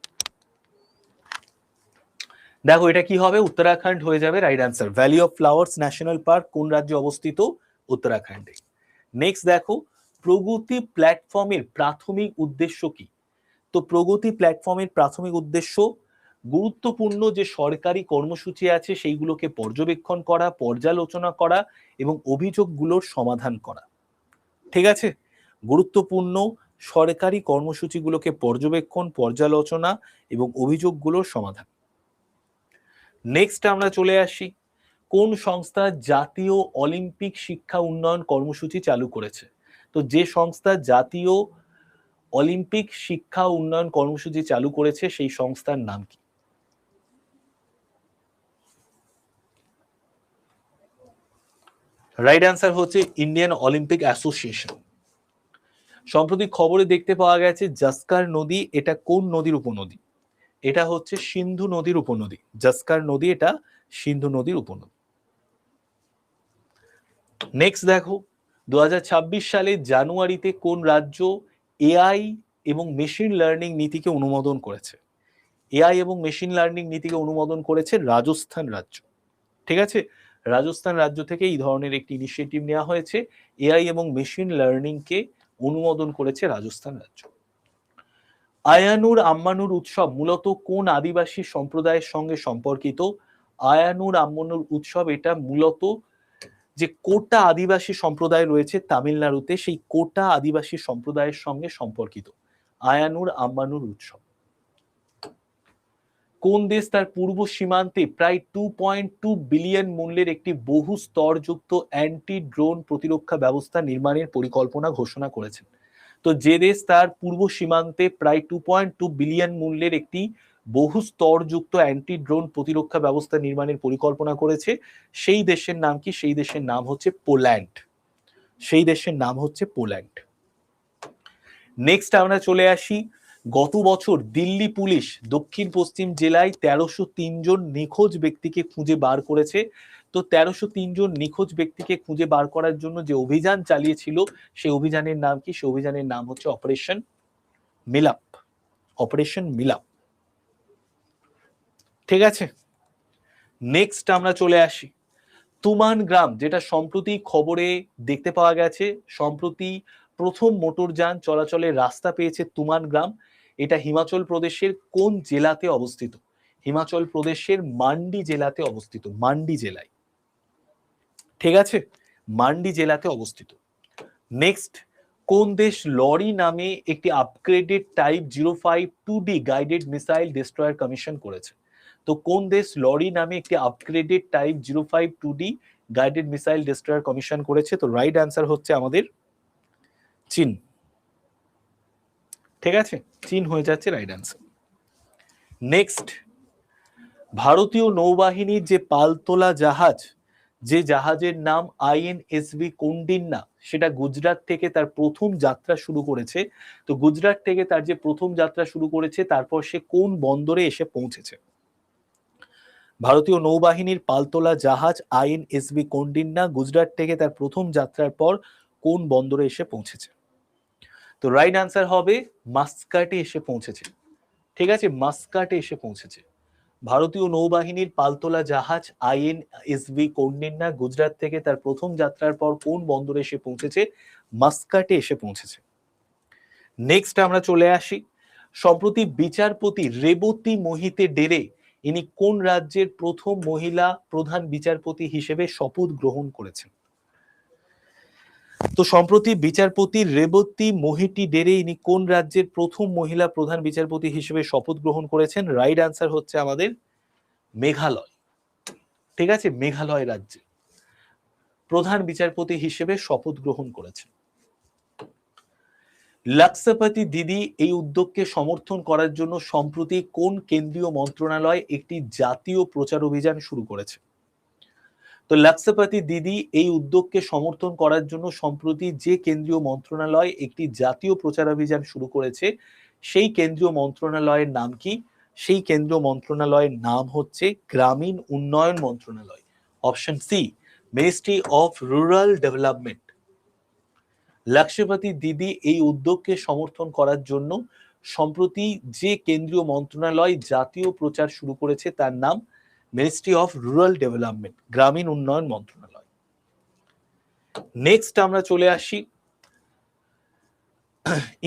দেখো এটা কি হবে, উত্তরাখণ্ড হয়ে যাবে right answer. Valley of flowers national park কোন রাজ্যে অবস্থিত? উত্তরাখণ্ডে। নেক্সট দেখো, প্রগতি প্ল্যাটফর্মের প্রাথমিক উদ্দেশ্য কি? তো প্রগতি প্ল্যাটফর্মের প্রাথমিক উদ্দেশ্য গুরুত্বপূর্ণ যে সরকারি কর্মসূচি আছে সেইগুলোকে পর্যবেক্ষণ করা, পর্যালোচনা করা এবং অভিযোগগুলোর সমাধান করা। ঠিক আছে, গুরুত্বপূর্ণ সরকারি কর্মসূচিগুলোকে পর্যবেক্ষণ, পর্যালোচনা এবং অভিযোগগুলোর সমাধান। নেক্সট আমরা চলে আসি, কোন সংস্থা জাতীয় অলিম্পিক শিক্ষা উন্নয়ন কর্মসূচি চালু করেছে? তো যে সংস্থা জাতীয় অলিম্পিক শিক্ষা উন্নয়ন কর্মসূচি চালু করেছে সেই সংস্থার নাম কি? রাইট অ্যান্সার হচ্ছে ইন্ডিয়ান অলিম্পিক অ্যাসোসিয়েশন। সম্প্রতি খবরে দেখতে পাওয়া গেছে জাস্কার নদী, এটা কোন নদীর উপনদী? এটা হচ্ছে সিন্ধু নদীর উপনদী। জাস্কার নদী এটা সিন্ধু নদীর উপনদী। নেক্সট দেখো, 2026 সালে জানুয়ারিতে কোন রাজ্য এআই এবং মেশিন লার্নিং নীতিকে অনুমোদন করেছে? এআই এবং মেশিন লার্নিং নীতিকে অনুমোদন করেছে রাজস্থান রাজ্য। ঠিক আছে, রাজস্থান রাজ্য থেকে এই ধরনের একটি ইনিশিয়েটিভ নেওয়া হয়েছে, এআই এবং মেশিন লার্নিং কে অনুমোদন করেছে রাজস্থান রাজ্য। আয়ানুর আম্মানুর উৎসব মূলত কোন আদিবাসী সম্প্রদায়ের সঙ্গে সম্পর্কিত? আয়ানুর আম্মানুর উৎসব এটা মূলত যে কোটা আদিবাসী সম্প্রদায় রয়েছে তামিলনাড়ুতে, সেই কোটা আদিবাসী সম্প্রদায়ের সঙ্গে সম্পর্কিত আয়ানুর আম্মানুর উৎসব। কোন দেশ তার পূর্ব সীমান্তে প্রায় 2.2 বিলিয়ন মূল্যের একটি বহু স্তরযুক্ত অ্যান্টি ড্রোন প্রতিরক্ষা ব্যবস্থা নির্মাণের পরিকল্পনা ঘোষণা করেছেন? তো যে দেশ তার পূর্ব সীমান্তে প্রায় 2.2 বিলিয়ন মূল্যের একটি বহু স্তরযুক্ত অ্যান্টি ড্রোন প্রতিরক্ষা ব্যবস্থা নির্মাণের পরিকল্পনা করেছে, সেই দেশের নাম কি? সেই দেশের নাম হচ্ছে পোল্যান্ড। সেই দেশের নাম হচ্ছে পোল্যান্ড। নেক্সট আমরা চলে আসি, গত বছর দিল্লি পুলিশ দক্ষিণ পশ্চিম জেলায় 1303 জন নিখোঁজ ব্যক্তিকে খুঁজে বার করেছে। তো 1303 জন নিখোঁজ ব্যক্তিকে খুঁজে বার করার জন্য যে অভিযান চালিয়েছিল সেই অভিযানের নাম কি? সেই অভিযানের নাম হচ্ছে অপারেশন মিলাপ। অপারেশন মিলাপ। ঠিক আছে, নেক্সট আমরা চলে আসি, তুমান গ্রাম যেটা সম্প্রতি খবরে দেখতে পাওয়া গেছে, সম্প্রতি প্রথম মোটরযান চলাচলের রাস্তা পেয়েছে তুমান গ্রাম, এটা হিমাচল প্রদেশের কোন জেলাতে অবস্থিত? হিমাচল প্রদেশের মান্ডি জেলাতে অবস্থিত, মান্ডি জেলায়। ঠিক আছে, মান্ডি জেলাতে অবস্থিত। নেক্সট, কোন দেশ লরি নামে একটি upgraded type 052D guided missile destroyer commission করেছে? তো কোন দেশ লরি নামে একটি upgraded type 052D guided missile destroyer commission করেছে? তো রাইট অ্যান্সার হচ্ছে আমাদের চীন। ঠিক আছে, চীন হয়ে যাচ্ছে রাইট অ্যান্সার। নেক্সট, ভারতীয় নৌবাহিনীর যে পালতোলা জাহাজ, যে জাহাজের নাম INSV কৌন্ডিন্যা, সেটা গুজরাট থেকে তার প্রথম যাত্রা শুরু করেছে। তো গুজরাট থেকে তার যে প্রথম যাত্রা শুরু করেছে, তারপর সে কোন বন্দরে এসে পৌঁছেছে? ভারতীয় নৌবাহিনীর পালতোলা জাহাজ INSV কৌন্ডিন্যা গুজরাট থেকে তার প্রথম যাত্রার পর কোন বন্দরে এসে পৌঁছেছে? তো রাইট আনসার হবে মাস্কাটে এসে পৌঁছেছে। ঠিক আছে, মাস্কাটে এসে পৌঁছেছে। ভারতীয় নৌবাহিনীর পালতোলা জাহাজ INSV কৌন্ডিন্যা গুজরাট থেকে তার প্রথম যাত্রার পর কোন বন্দরে এসে পৌঁছেছে? মাস্কাটে এসে পৌঁছেছে। নেক্সট আমরা চলে আসি, সম্প্রতি বিচারপতি রেবতী মোহিতে ডেরে ইনি কোন রাজ্যের প্রথম মহিলা প্রধান বিচারপতি হিসেবে শপথ গ্রহণ করেছেন? তো সম্প্রতি বিচারপতি রেবতী মোহিতে ডেরে ইনি কোন রাজ্যের প্রথম মহিলা প্রধান বিচারপতি হিসেবে শপথ গ্রহণ করেছেন? রাইট আনসার হচ্ছে আমাদের মেঘালয়। ঠিক আছে, মেঘালয় রাজ্যে প্রধান বিচারপতি হিসেবে শপথ গ্রহণ করেছেন। লাক্সাপতি দিদি এই উদ্যোগকে সমর্থন করার জন্য সম্প্রতি কোন কেন্দ্রীয় মন্ত্রণালয় একটি জাতীয় প্রচার অভিযান শুরু করেছে? তো লাক্সাপতি দিদি এই উদ্যোগকে সমর্থন করার জন্য সম্প্রতি যে কেন্দ্রীয় মন্ত্রণালয় একটি জাতীয় প্রচার অভিযান শুরু করেছে সেই কেন্দ্রীয় মন্ত্রণালয়ের নাম কি? সেই কেন্দ্রীয় মন্ত্রণালয়ের নাম হচ্ছে গ্রামীণ উন্নয়ন মন্ত্রণালয়। Option C, ministry of rural development. Lakhpati Didi এই উদ্যোগকে সমর্থন করার জন্য সম্প্রতি যে কেন্দ্রীয় মন্ত্রণালয় জাতীয় প্রচার শুরু করেছে তার নাম মিনিস্ট্রি অফ রুরাল ডেভেলপমেন্ট, গ্রামীণ উন্নয়ন মন্ত্রণালয়। নেক্সট আমরা চলে আসি,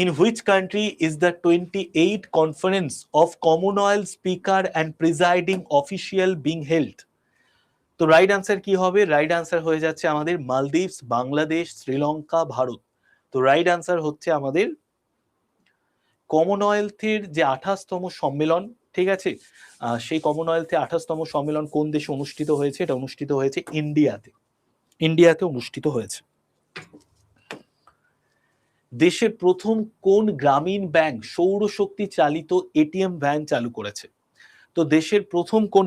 in which country is the 28th conference of Commonwealth Speaker and Presiding Official being held? তো রাইট আনসার কি হবে? রাইট আনসার হয়ে যাচ্ছে আমাদের মালদ্বীপস, বাংলাদেশ, শ্রীলঙ্কা, ভারত। তো রাইট আনসার হচ্ছে আমাদের কমনওয়েলথের যে 28তম সম্মেলন, ঠিক আছে, সেই কমনওয়েলথে 28তম সম্মেলন কোন দেশে অনুষ্ঠিত হয়েছে? এটা অনুষ্ঠিত হয়েছে ইন্ডিয়াতে। ইন্ডিয়াতে অনুষ্ঠিত হয়েছে। দেশের প্রথম কোন গ্রামীণ ব্যাংক সৌরশক্তি চালিত এটিএম ভ্যান চালু করেছে? তো দেশের প্রথম কোন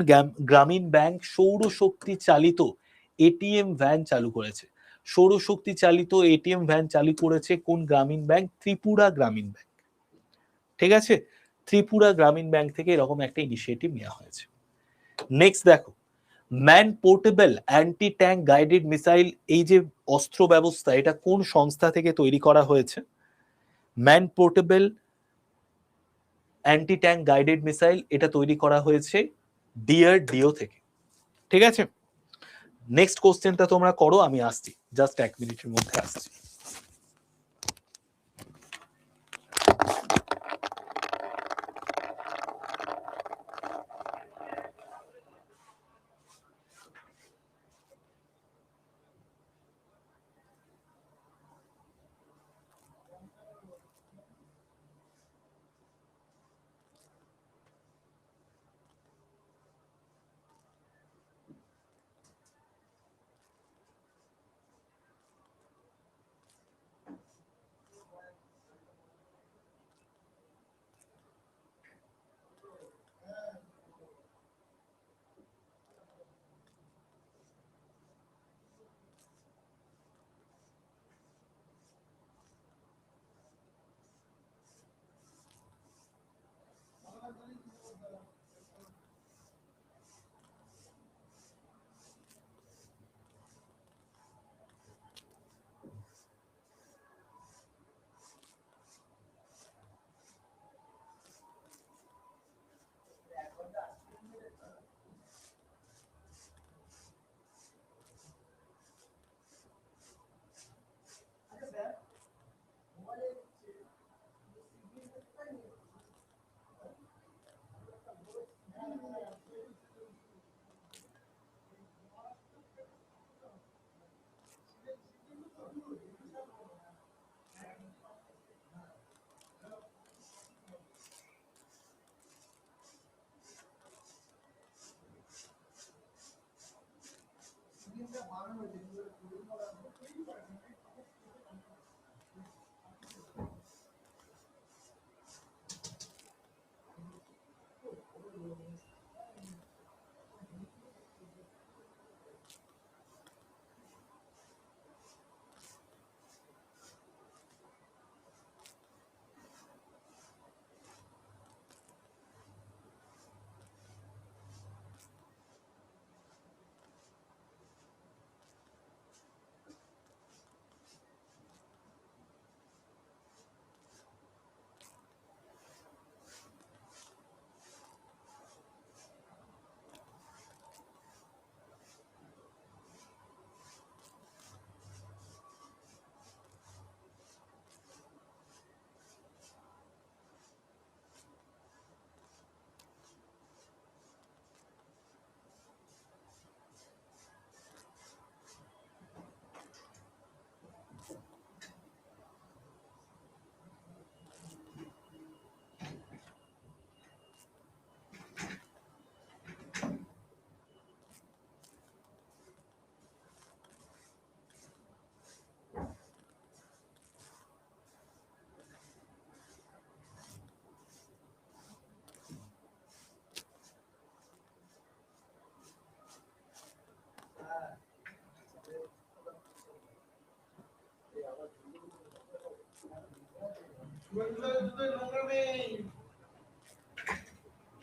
গ্রামীণ ব্যাংক সৌরশক্তি চালিত এটিএম ভ্যান চালু করেছে? সৌরশক্তি চালিত এটিএম ভ্যান চালু করেছে কোন গ্রামীণ ব্যাংক? ত্রিপুরা গ্রামীণ ব্যাংক। ঠিক আছে, ত্রিপুরা গ্রামীণ ব্যাংক থেকে এরকম একটা ইনিশিয়েটিভ নেওয়া হয়েছে। নেক্সট দেখো, man portable anti tank guided missile, এই যে অস্ত্র ব্যবস্থা, এটা কোন সংস্থা থেকে তৈরি করা হয়েছে? Man portable anti tank guided missile এটা তৈরি করা হয়েছে ডিআরডিও থেকে। ঠিক আছে, নেক্সট কোশ্চেনটা তোমরা করো, আমি আসছি, জাস্ট 1 মিনিটের মধ্যে আসছি।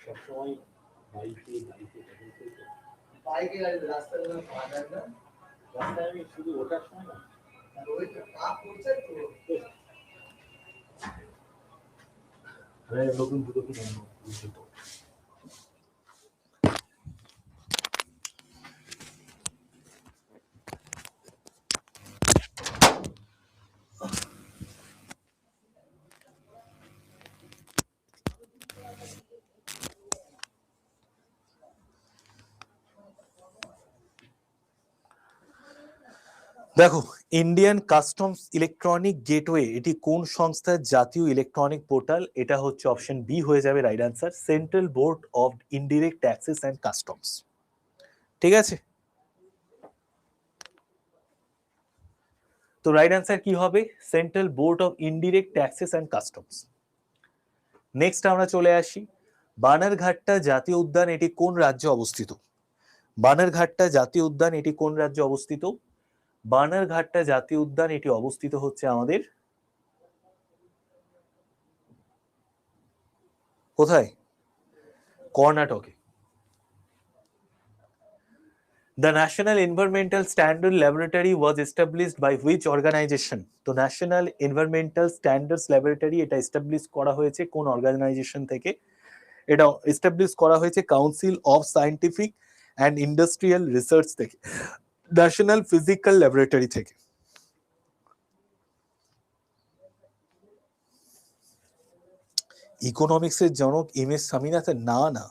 সবসময় বাইকে রাস্তায় আমি শুধু ওঠার সময় না নতুন দুটো জুতো। দেখো, ইন্ডিয়ান কাস্টমস ইলেকট্রনিক গেটওয়ে এটি কোন সংস্থার জাতীয় ইলেকট্রনিক পোর্টাল? এটা হচ্ছে অপশন বি হয়ে যাবে right answer, central board of indirect taxes and customs. ঠিক আছে, তো রাইট আনসার কি হবে? Central board of indirect taxes and customs. Next আমরা চলে আসি, বানারঘাটটা জাতীয় উদ্যান এটি কোন রাজ্যে অবস্থিত? বানারঘাটটা জাতীয় উদ্যান এটি কোন রাজ্যে অবস্থিত? বানারঘাটটা জাতীয় উদ্যান এটি অবস্থিত হচ্ছে আমাদের কোথায়? কর্ণাটকে। The National Environmental Standard Laboratory was established by which organization? তো ন্যাশনাল এনভায়রনমেন্টাল স্ট্যান্ডার্ডস ল্যাবরেটরি এটা এস্টাবলিশ করা হয়েছে কোন অর্গানাইজেশন থেকে? এটা এস্টাবলিশ করা হয়েছে council of scientific and industrial research থেকে, ন্যাশনাল ফিজিক্যাল ল্যাবরেটরি থেকে। ইকোনমিক্সের জনক এম এস স্বামীনাথন? না না,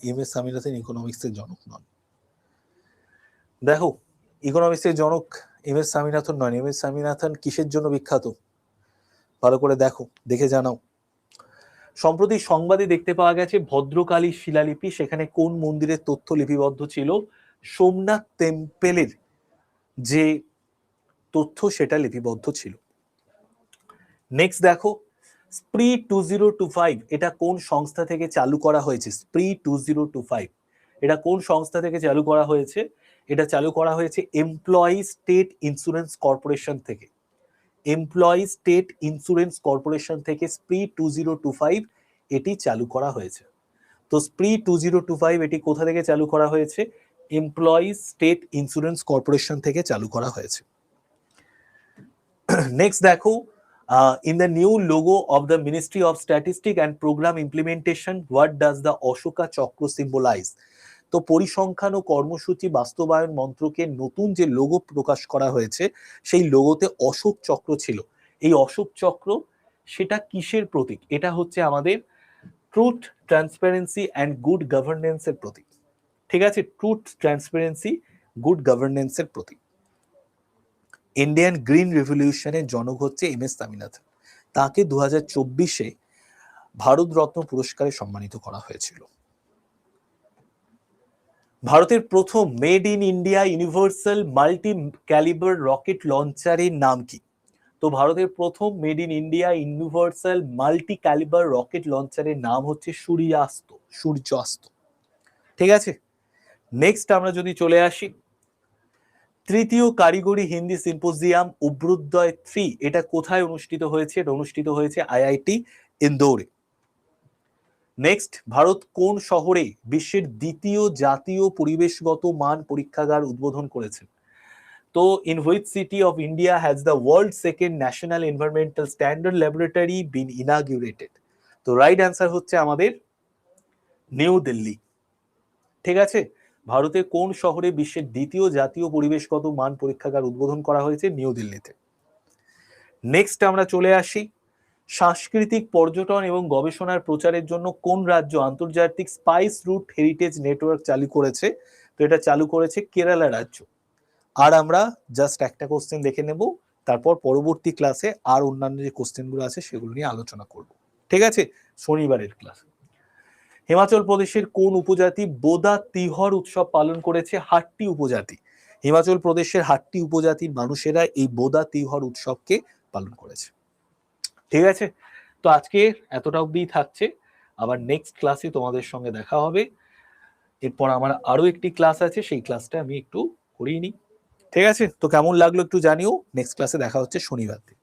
এম এস স্বামীনাথন ইকোনমিক্সের জনক নন। দেখো, ইকোনমিক্সের জনক এম এস স্বামীনাথন নয়। এম এস স্বামীনাথন কিসের জন্য বিখ্যাত? ভালো করে দেখো, দেখে জানাও। সম্প্রতি সংবাদে দেখতে পাওয়া গেছে ভদ্রকালী শিলালিপি, সেখানে কোন মন্দিরের তথ্য লিপিবদ্ধ ছিল? সোমনাথ টেম্পেলের যে তথ্য সেটা লিপিবদ্ধ ছিল। নেক্সট দেখো, স্প্রি 2025 এটা কোন সংস্থা থেকে চালু করা হয়েছে? স্প্রি 2025 এটা কোন সংস্থা থেকে চালু করা হয়েছে? এটা চালু করা হয়েছে এমপ্লয়ি স্টেট ইন্স্যুরেন্স কর্পোরেশন থেকে। এমপ্লয়ি স্টেট ইন্স্যুরেন্স কর্পোরেশন থেকে স্প্রি 2025 এটি চালু করা হয়েছে। তো স্প্রি 2025 এটি কোথা থেকে চালু করা হয়েছে? এমপ্লয়ি স্টেট ইন্স্যুরেন্স কর্পোরেশন থেকে চালু করা হয়েছে। নেক্সট দেখো, in the new logo of the Ministry of Statistics and Program Implementation, what does the Ashoka Chakra symbolize? তো পরিসংখ্যান ও কর্মসূচি বাস্তবায়ন মন্ত্রকের নতুন যে লোগো প্রকাশ করা হয়েছে সেই লোগোতে অশোক চক্র ছিল। এই অশোক চক্র সেটা কিসের প্রতীক? এটা হচ্ছে আমাদের ট্রুথ, ট্রান্সপারেন্সি অ্যান্ড গুড গভর্নেন্সের প্রতীক। ঠিক আছে, ট্রুথ, ট্রান্সপারেন্সি, গুড গভর্নেন্সের প্রতীক। ইন্ডিয়ান গ্রিন রেভলিউশনের জনক হচ্ছে এম এস স্বামীনাথন। তাকে 2024-এ ভারতরত্ন পুরস্কারে সম্মানিত করা হয়েছিল। ভারতের প্রথম made in India universal multi calibre rocket লঞ্চারের নাম কি? তো ভারতের প্রথম made in India universal multi calibre rocket লঞ্চারের নাম হচ্ছে সূর্যাস্ত। ঠিক আছে, নেক্সট আমরা যদি চলে আসি, তৃতীয় কারিগরি হিন্দি সিম্পোজিয়াম অভ্যুদয় 3 এটা কোথায় অনুষ্ঠিত হয়েছে? এটা অনুষ্ঠিত হয়েছে আইআইটি ইন্দোরে। নেক্সট, ভারত কোন শহরে বিশ্বের দ্বিতীয় জাতীয় পরিবেশগত মান পরীক্ষাগার উদ্বোধন করেছে? তো in which city of India has the world second national environmental standard laboratory been inaugurated? তো রাইট অ্যান্সার হচ্ছে আমাদের নিউ দিল্লি। ঠিক আছে, ভারতের কোন শহরে বিশ্বের দ্বিতীয় জাতীয় পরিবেশগত মান পরীক্ষাগার উদ্বোধন করা হয়েছে? নিউ দিল্লিতে। নেক্সট আমরা চলে আসি, সাংস্কৃতিক পর্যটন এবং গবেষণার প্রচারের জন্য কোন রাজ্য আন্তর্জাতিক স্পাইস রুট হেরিটেজ নেটওয়ার্ক চালু করেছে? তো এটা চালু করেছে কেরালা রাজ্য। আর আমরা জাস্ট একটা কোশ্চেন দেখে নেব, তারপর পরবর্তী ক্লাসে আর অন্যান্য যে কোশ্চেনগুলো আছে সেগুলো নিয়ে আলোচনা করব। ঠিক আছে, শনিবারের ক্লাস। হিমাচল প্রদেশের কোন উপজাতি বোদা তিহর উৎসব পালন করেছে? হাট্টি উপজাতি। হিমাচল প্রদেশের হাট্টি উপজাতির মানুষেরা এই বোদা তিহর উৎসবকে পালন করেছে। ঠিক আছে, তো আজকে এতটা অবধি থাকছে, আবার নেক্সট ক্লাসে তোমাদের সঙ্গে দেখা হবে। এরপর আমার আরো একটি ক্লাস আছে, সেই ক্লাসটা আমি একটু করিয়ে নিই। ঠিক আছে, তো কেমন লাগলো একটু জানিও। নেক্সট ক্লাসে দেখা হচ্ছে শনিবার দিন।